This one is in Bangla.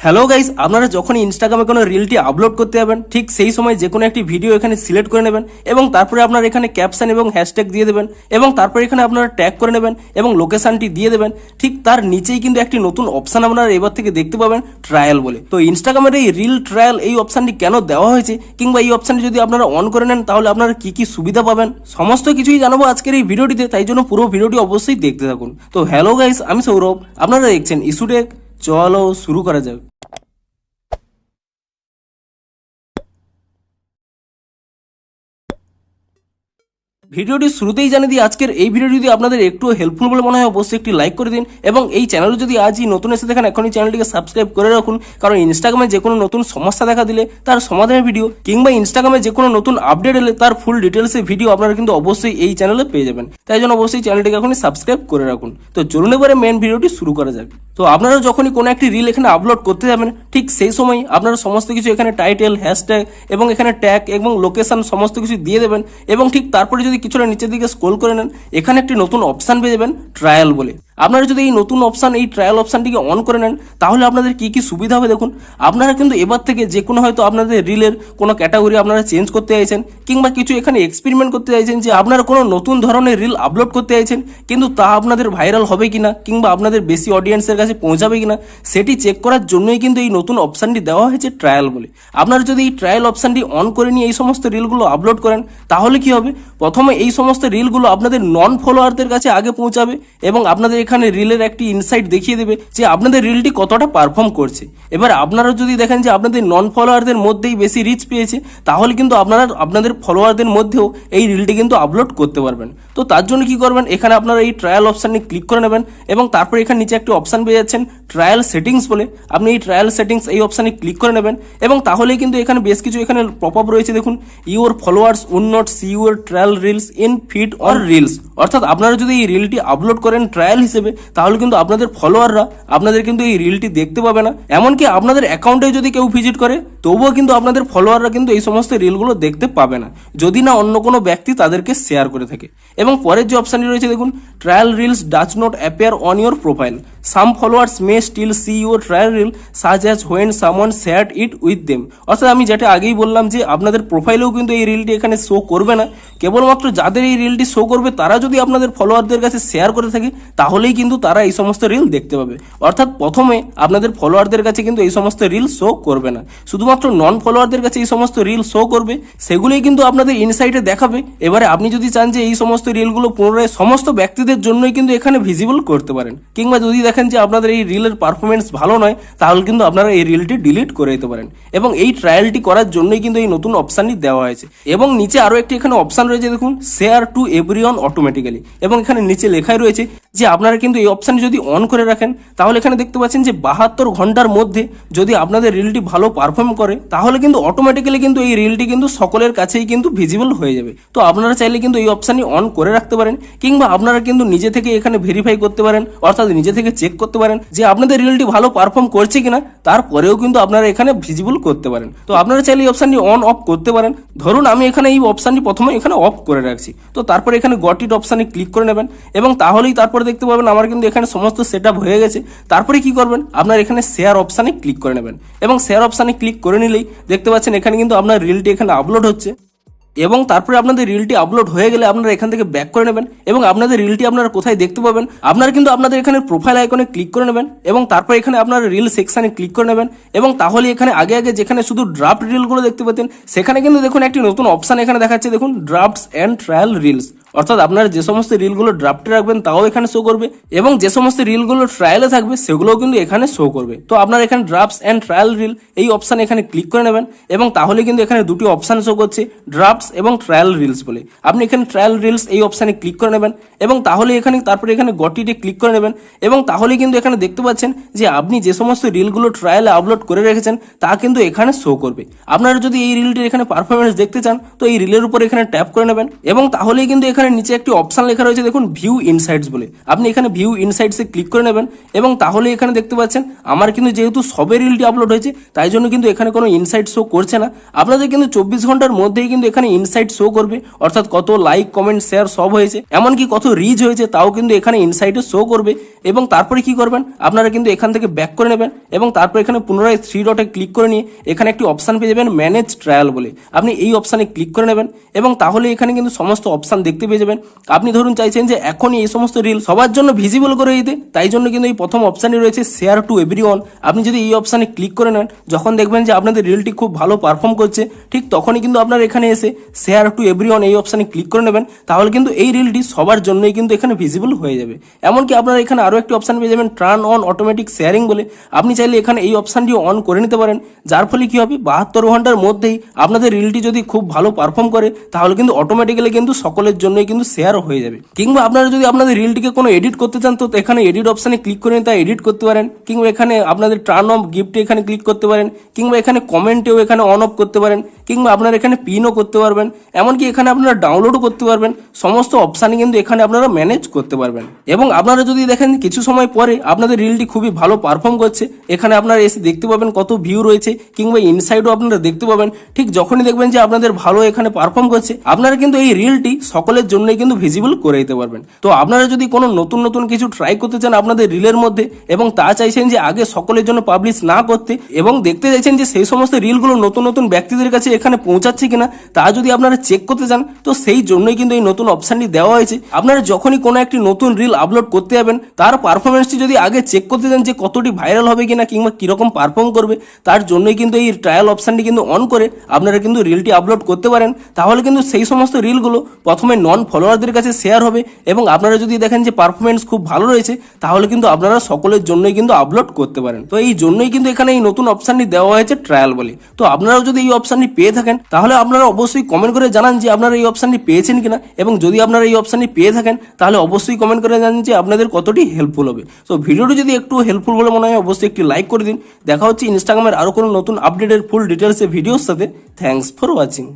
হ্যালো গাইস, আপনারা যখন ইনস্টাগ্রামে কোনো রিলটি আপলোড করতে যাবেন ঠিক সেই সময় যে কোনো একটি ভিডিও এখানে সিলেক্ট করে নেবেন এবং তারপরে আপনারা এখানে ক্যাপশন এবং হ্যাশট্যাগ দিয়ে দেবেন এবং তারপরে এখানে আপনারা ট্যাগ করে নেবেন এবং লোকেশনটি দিয়ে দেবেন। ঠিক তার নিচেই কিন্তু একটি নতুন অপশন আপনারা এবার থেকে দেখতে পাবেন, ট্রায়াল বলে। তো ইনস্টাগ্রামের এই রিল ট্রায়াল এই অপশনটি কেন দেওয়া হয়েছে কিংবা এই অপশনটি যদি আপনারা অন করে নেন তাহলে আপনারা কি কি সুবিধা পাবেন সমস্ত কিছুই জানাবো আজকের এই ভিডিওটিতে, তাই জন্য পুরো ভিডিওটি অবশ্যই দেখতে থাকুন। তো হ্যালো গাইস, আমি সৌরভ, আপনারা দেখছেন ইস্যুটেক। চলো শুরু করা যাক। ভিডিওটি শুরুতেই জানিয়ে দিই, আজকের এই ভিডিও যদি আপনাদের একটু হেল্পফুল বলে মনে হয় অবশ্যই একটি লাইক করে দিন এবং এই চ্যানেলে যদি আজই নতুন এসে দেখেন এখনই চ্যানেলটিকে সাবস্ক্রাইব করে রাখুন, কারণ ইনস্টাগ্রামে যে কোনো নতুন সমস্যা দেখা দিলে তার সমাধানের ভিডিও কিংবা ইনস্টাগ্রামে যে কোনো নতুন আপডেট এলে তার ফুল ডিটেলসের ভিডিও আপনারা কিন্তু অবশ্যই এই চ্যানেলে পেয়ে যাবেন। তাই জন্য অবশ্যই চ্যানেলটিকে এখনই সাবস্ক্রাইব করে রাখুন। তো চলুন এবারে মেন ভিডিওটি শুরু করা যাক। তো আপনারা যখনই কোনো একটি রিল এখানে আপলোড করতে যাবেন ঠিক সেই সময় আপনারা সমস্ত কিছু এখানে টাইটেল, হ্যাশট্যাগ এবং এখানে ট্যাগ এবং লোকেশন সমস্ত কিছু দিয়ে দেবেন এবং ঠিক তারপরে যদি কিছুটা নিচের দিকে স্ক্রল করে নেন এখানে একটি নতুন অপশন পেয়ে যাবেন, ট্রায়াল বলে। আপনারা যদি এই নতুন অপশন, এই ট্রায়াল অপশনটিকে অন করে নেন তাহলে আপনাদের কি কি সুবিধা হবে দেখুন। আপনারা কিন্তু এবার থেকে যে কোনো হয়তো আপনাদের রিলের কোনো ক্যাটাগরি আপনারা চেঞ্জ করতে চাইছেন কিংবা কিছু এখানে এক্সপেরিমেন্ট করতে চাইছেন, যে আপনারা কোনো নতুন ধরনের রিল আপলোড করতে চাইছেন কিন্তু তা আপনাদের ভাইরাল হবে কিনা কিংবা আপনাদের বেশি অডিয়েন্সের কাছে পৌঁছাবে কিনা সেটি চেক করার জন্যই কিন্তু এই নতুন অপশনটি দেওয়া হয়েছে, ট্রায়াল বলে। আপনারা যদি এই ট্রায়াল অপশনটি অন করে নিয়ে এই সমস্ত রিলগুলো আপলোড করেন তাহলে কি হবে, প্রথমে এই সমস্ত রিলগুলো আপনাদের নন ফলোয়ারদের কাছে আগে পৌঁছাবে এবং আপনাদের এখানে রিলের একটি ইনসাইট দেখিয়ে দেবে যে আপনাদের রিলটি কতটা পারফর্ম করছে। এবার আপনারা যদি দেখেন যে আপনাদের নন ফলোয়ারদের মধ্যেই বেশি রিচ পেয়েছে তাহলে কিন্তু আপনারা আপনাদের ফলোয়ারদের মধ্যেও এই রিলটি কিন্তু আপলোড করতে পারবেন। তো তার জন্য কি করবেন, এখানে আপনারা এই ট্রায়াল অপশানে ক্লিক করে নেবেন এবং তারপরে এখানে নিচে একটি অপশান পেয়ে যাচ্ছেন ট্রায়াল সেটিংস বলে। আপনি এই ট্রায়াল সেটিংস এই অপশানে ক্লিক করে নেবেন এবং তাহলেই কিন্তু এখানে বেশ কিছু এখানে পপ আপ রয়েছে দেখুন, your followers would not see your trial reels in feed or reels. অর্থাৎ আপনারা যদি এই রিলটি আপলোড করেন ট্রায়াল হিসেবে তাহলে কিন্তু আপনাদের ফলোয়াররা আপনাদের কিন্তু এই রিলটি দেখতে পাবে না। এমনকি আপনাদের অ্যাকাউন্টে যদি কেউ ভিজিট করে তবুও কিন্তু আপনাদের ফলোয়াররা কিন্তু এই সমস্ত রিলগুলো দেখতে পাবে না যদি না অন্য কোনো ব্যক্তি তাদেরকে শেয়ার করে থাকে। এবং পরের যে অপশানটি রয়েছে দেখুন, trial reels does not appear on your profile, some followers may still see your trial reel such as when someone shared it with them. অর্থাৎ আমি যেটা আগেই বললাম যে আপনাদের প্রোফাইলেও কিন্তু এই রিলটি এখানে শো করবে না, কেবলমাত্র যাদের এই রিলটি শো করবে তারা যদি আপনাদের ফলোয়ারদের কাছে শেয়ার করে থাকে তাহলেই কিন্তু তারা এই সমস্ত রিল দেখতে পাবে। অর্থাৎ প্রথমে আপনাদের ফলোয়ারদের কাছে কিন্তু এই সমস্ত রিল শো করবে না, শুধুমাত্র নন ফলোয়ারদের কাছে এই সমস্ত রিল শো করবে, সেগুলোই কিন্তু আপনাদের ইনসাইটে দেখাবে। এবারে আপনি যদি চান যে এই সমস্ত রিলগুলো পুনরায় সমস্ত ব্যক্তিদের জন্যই কিন্তু এখানে ভিজিবল করতে পারেন কিংবা যদি দেখেন যে আপনাদের এই রিলের পারফরমেন্স ভালো নয় তাহলে কিন্তু আপনারা এই রিলটি ডিলিট করে দিতে পারেন। এবং এই ট্রায়ালটি করার জন্যই কিন্তু এই নতুন অপশানটি দেওয়া হয়েছে। এবং নিচে আরও একটি এখানে অপশান রয়েছে দেখুন, শেয়ার টু এভরিওয়ান অটোমেটিক্যালি। এবং এখানে নিচে লেখাই রয়েছে যে আপনারা কিন্তু এই অপশানটি যদি অন করে রাখেন তাহলে এখানে দেখতে পাচ্ছেন যে 72 ঘন্টার মধ্যে যদি আপনাদের রিলটি ভালো পারফর্ম করে তাহলে কিন্তু অটোমেটিক্যালি কিন্তু এই রিলটি কিন্তু সকলের কাছেই কিন্তু ভিজিবল হয়ে যাবে। তো আপনারা চাইলে কিন্তু এই অপশানটি অন করে রাখতে পারেন কিংবা আপনারা কিন্তু নিজে থেকে এখানে ভেরিফাই করতে পারেন, অর্থাৎ নিজে থেকে চেক করতে পারেন যে আপনাদের রিলটি ভালো পারফর্ম করছে কিনা, তারপরেও কিন্তু আপনারা এখানে ভিজিবল করতে পারেন। তো আপনারা চাইলে এই অপশানটি অন অফ করতে পারেন। ধরুন আমি এখানে এই অপশানটি প্রথমে এখানে অফ করে রাখছি, তো তারপরে এখানে গট ইট অপশানে ক্লিক করে নেবেন এবং তাহলেই তারপরে দেখতে পাবেন আমার কিন্তু এখানে সমস্ত সেটআপ হয়ে গেছে। তারপরে কি করবেন, আপনার এখানে শেয়ার অপশানে ক্লিক করে নেবেন এবং শেয়ার অপশানে ক্লিক করে নিলেই দেখতে পাচ্ছেন এখানে কিন্তু আপনার রিলটি এখানে আপলোড হচ্ছে। এবং তারপরে আপনাদের রিলটি আপলোড হয়ে গেলে আপনারা এখান থেকে ব্যাক করে নেবেন এবং আপনাদের রিলটি আপনারা কোথায় দেখতে পাবেন, আপনারা কিন্তু আপনাদের এখানে প্রোফাইল আইকনে ক্লিক করে নেবেন এবং তারপরে এখানে আপনারা রিল সেকশানে ক্লিক করে নেবেন এবং তাহলে এখানে আগে যেখানে শুধু ড্রাফট রিলগুলো দেখতে পেতেন সেখানে কিন্তু দেখুন একটি নতুন অপশান এখানে দেখাচ্ছে দেখুন, ড্রাফটস অ্যান্ড ট্রায়াল রিলস। অর্থাৎ আপনারা যে সমস্ত রিলগুলো ড্রাফটে রাখবেন তাও এখানে শো করবে এবং যে সমস্ত রিলগুলো ট্রায়ালে থাকবে সেগুলোও কিন্তু এখানে শো করবে। তো আপনারা এখানে ড্রাফটস অ্যান্ড ট্রায়াল রিল এই অপশানে এখানে ক্লিক করে নেবেন এবং তাহলে কিন্তু এখানে দুটি অপশান শো করছে, ড্রাফটস এবং ট্রায়াল রিলস বলে। আপনি এখানে ট্রায়াল রিলস এই অপশানে ক্লিক করে নেবেন এবং তাহলে এখানে তারপরে এখানে গট ইটে ক্লিক করে নেবেন এবং তাহলে কিন্তু এখানে দেখতে পাচ্ছেন যে আপনি যে সমস্ত রিলগুলো ট্রায়ালে আপলোড করে রেখেছেন তা কিন্তু এখানে শো করবে। আপনারা যদি এই রিলটির এখানে পারফরমেন্স দেখতে চান তো এই রিলের উপর এখানে ট্যাপ করে নেবেন এবং তাহলেই কিন্তু এখানে এখানে নিচে একটি অপশন লেখা রয়েছে দেখুন ভিউ ইনসাইটস বলে, আপনি এখানে ভিউ ইনসাইটসে ক্লিক করে নেবেন এবং তাহলে এখানে দেখতে পাচ্ছেন আমার কিন্তু যেহেতু সবে রিলটি আপলোড হয়েছে তাই জন্য কিন্তু এখানে কোনো ইনসাইট শো করছে না। আপনাদের কিন্তু 24 ঘন্টার মধ্যেই কিন্তু এখানে ইনসাইট শো করবে, অর্থাৎ কত লাইক কমেন্ট শেয়ার সব হয়েছে, এমনকি কত রিচ হয়েছে তাও কিন্তু এখানে ইনসাইটে শো করবে। এবং তারপরে কি করবেন, আপনারা কিন্তু এখান থেকে ব্যাক করে নেবেন এবং তারপর এখানে পুনরায় 3 ডটে ক্লিক করে নিয়ে এখানে একটি অপশন পেয়ে যাবেন ম্যানেজ ট্রায়াল বলে, আপনি এই অপশানে ক্লিক করে নেবেন এবং তাহলে এখানে কিন্তু সমস্ত অপশান দেখতে পেয়ে যাবেন। আপনি ধরুন চাইছেন যে এখনই এই সমস্ত রিল সবার জন্য ভিজিবল করে দিতে, তাই জন্য কিন্তু এই প্রথম অপশানই রয়েছে শেয়ার টু এভরিওয়ান। আপনি যদি এই অপশানে ক্লিক করে নেন, যখন দেখবেন যে আপনাদের রিলটি খুব ভালো পারফর্ম করছে ঠিক তখনই কিন্তু আপনার এখানে এসে শেয়ার টু এভরিওয়ান এই অপশানে ক্লিক করে নেবেন, তাহলে কিন্তু এই রিলটি সবার জন্যই কিন্তু এখানে ভিজিবল হয়ে যাবে। এমনকি আপনারা এখানে আরও একটি অপশান পেয়ে যাবেন টার্ন অন অটোমেটিক শেয়ারিং বলে, আপনি চাইলে এখানে এই অপশানটি অন করে নিতে পারেন, যার ফলে কি হবে 72 ঘন্টার মধ্যেই আপনাদের রিলটি যদি খুব ভালো পারফর্ম করে তাহলে কিন্তু অটোমেটিক্যালি কিন্তু সকলের জন্যই কিন্তু শেয়ার হয়ে যাবে। কিংবা আপনারা যদি আপনাদের রিলটিকে কোনো এডিট করতে চান তো এখানে এডিট অপশানে ক্লিক করে তা এডিট করতে পারেন, কিংবা এখানে আপনাদের টার্ন অফ গিফটে এখানে ক্লিক করতে পারেন, কিংবা এখানে কমেন্টেও এখানে অন অফ করতে পারেন, কিংবা আপনারা এখানে পিনও করতে পারবেন, এমনকি এখানে আপনারা ডাউনলোডও করতে পারবেন। সমস্ত অপশানই কিন্তু এখানে আপনারা ম্যানেজ করতে পারবেন। এবং আপনারা যদি দেখেন কিছু সময় পরে আপনাদের রিলটি খুবই ভালো পারফর্ম করছে, এখানে আপনারা এসে দেখতে পাবেন কত ভিউ রয়েছে, কিংবা ইনসাইডও আপনারা দেখতে পাবেন। ঠিক যখনই দেখবেন যে আপনাদের ভালো এখানে পারফর্ম করছে, আপনারা কিন্তু এই রিলটি সকলের জন্যই কিন্তু ভিজিবল করে দিতে পারবেন। তো আপনারা যদি কোনো নতুন নতুন কিছু ট্রাই করতে চান আপনাদের রিলের মধ্যে এবং তা চাইছেন যে আগে সকলের জন্য পাবলিশ না করতে, এবং দেখতে চাইছেন যে সেই সমস্ত রিলগুলো নতুন নতুন ব্যক্তিদের কাছে এখানে পৌঁছাচ্ছে কিনা তা যদি আপনারা চেক করতে চান, তো সেই জন্যই কিন্তু এই নতুন অপশানটি দেওয়া হয়েছে। আপনারা যখনই কোনো একটি নতুন রিল আপলোড করতে যাবেন তার পারফরমেন্সটি যদি আগে চেক করতে চান যে কতটি ভাইরাল হবে কিনা কিংবা কিরকম পারফর্ম করবে, তার জন্যই কিন্তু এই ট্রায়াল অপশানটি কিন্তু অন করে আপনারা কিন্তু রিলটি আপলোড করতে পারেন। তাহলে কিন্তু সেই সমস্ত রিলগুলো প্রথমে নন ফলোয়ারদের কাছে শেয়ার হবে এবং আপনারা যদি দেখেন যে পারফরমেন্স খুব ভালো রয়েছে তাহলে কিন্তু আপনারা সকলের জন্যই কিন্তু আপলোড করতে পারেন। তো এই জন্যই কিন্তু এখানে এই নতুন অপশানটি দেওয়া হয়েছে ট্রায়াল বলে। তো আপনারাও যদি এই অপশানটি পেয়ে থাকেন তাহলে আপনারা অবশ্যই কমেন্ট করে জানান যে আপনারা এই অপশানটি পেয়েছেন কিনা, এবং যদি আপনারা এই অপশানটি পেয়ে থাকেন তাহলে অবশ্যই কমেন্ট করে জানান যে আপনাদের কতটি হেল্পফুল হবে। তো ভিডিওটি যদি একটু হেল্পফুল বলে মনে হয় অবশ্যই একটি লাইক করে দিন। দেখা হচ্ছে ইনস্টাগ্রামের আরও কোনো নতুন আপডেটের ফুল ডিটেলসে ভিডিওর সাথে। Thanks for watching.